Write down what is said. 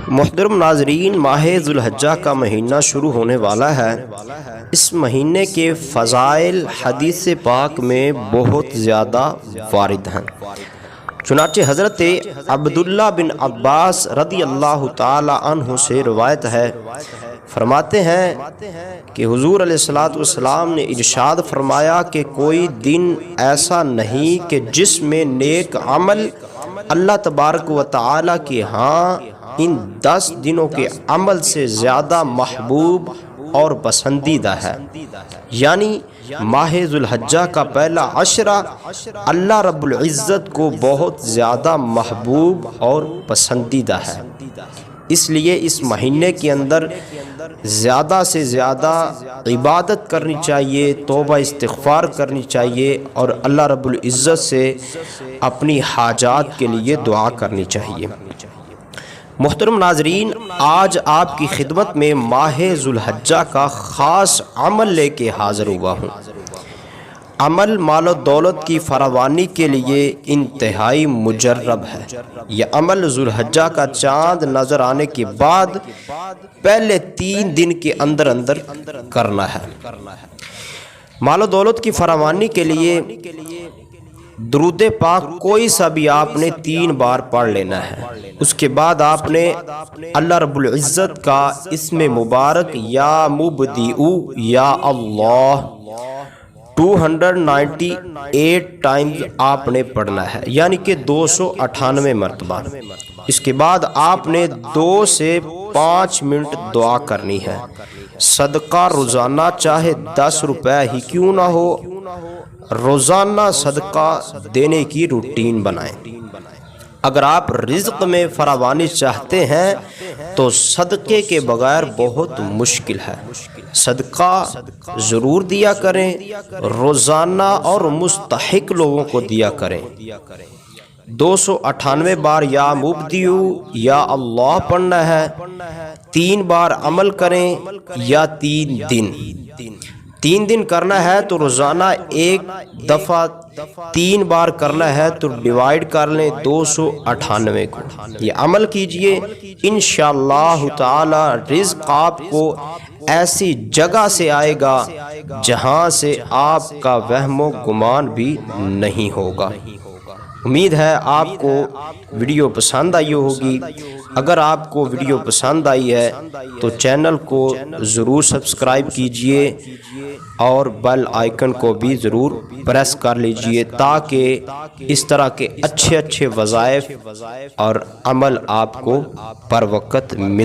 محترم ناظرین، ماہ ذو الحجہ کا مہینہ شروع ہونے والا ہے۔ اس مہینے کے فضائل حدیث پاک میں بہت زیادہ وارد ہیں۔ چنانچہ حضرت عبداللہ بن عباس رضی اللہ تعالی عنہ سے روایت ہے، فرماتے ہیں کہ حضور علیہ السلام نے ارشاد فرمایا کہ کوئی دن ایسا نہیں کہ جس میں نیک عمل اللہ تبارک و تعالی کے ہاں ان 10 دنوں کے عمل سے زیادہ محبوب اور پسندیدہ ہے۔ یعنی ماہ ذو الحجہ کا پہلا عشرہ اللہ رب العزت کو بہت زیادہ محبوب اور پسندیدہ ہے، اس لیے اس مہینے کے اندر زیادہ سے زیادہ عبادت کرنی چاہیے، توبہ استغفار کرنی چاہیے اور اللہ رب العزت سے اپنی حاجات کے لیے دعا کرنی چاہیے۔ محترم ناظرین، آج آپ کی خدمت میں ماہ ذو الحجہ کا خاص عمل لے کے حاضر ہوا ہوں۔ عمل مال و دولت کی فراوانی کے لیے انتہائی مجرب ہے۔ یہ عمل ذو الحجہ کا چاند نظر آنے کے بعد پہلے 3 دن کے اندر کرنا ہے۔ مال و دولت کی فراوانی کے لیے درود پاک کوئی سا بھی آپ نے 3 بار پڑھ لینا ہے۔ اس کے بعد آپ نے اللہ رب العزت کا اسم مبارک یا مبدئ یا اللہ 298 ٹائمز آپ نے پڑھنا ہے، یعنی کہ 298 مرتبہ۔ اس کے بعد آپ نے 2 سے 5 منٹ دعا کرنی ہے۔ صدقہ روزانہ چاہے 10 روپے ہی کیوں نہ ہو، روزانہ صدقہ دینے کی روٹین بنائیں۔ اگر آپ رزق میں فراوانی چاہتے ہیں تو صدقے کے بغیر بہت مشکل ہے۔ صدقہ ضرور دیا کریں، روزانہ اور مستحق لوگوں کو دیا کریں۔ 298 بار یا مبدئ یا اللہ پڑھنا ہے۔ 3 بار عمل کریں یا 3 دن کرنا ہے تو روزانہ ایک دفعہ 3 بار کرنا ہے تو ڈیوائیڈ کر لیں 298 کو۔ یہ عمل کیجئے، انشاءاللہ تعالی رزق آپ کو ایسی جگہ سے آئے گا جہاں سے آپ کا وہم و گمان بھی نہیں ہوگا۔ امید ہے آپ کو ویڈیو پسند آئی ہوگی۔ اگر آپ کو ویڈیو پسند آئی ہے تو چینل کو ضرور سبسکرائب کیجئے اور بیل آئیکن کو بھی ضرور پریس کر لیجئے تاکہ اس طرح کے اچھے وظائف اور عمل آپ کو پر وقت مل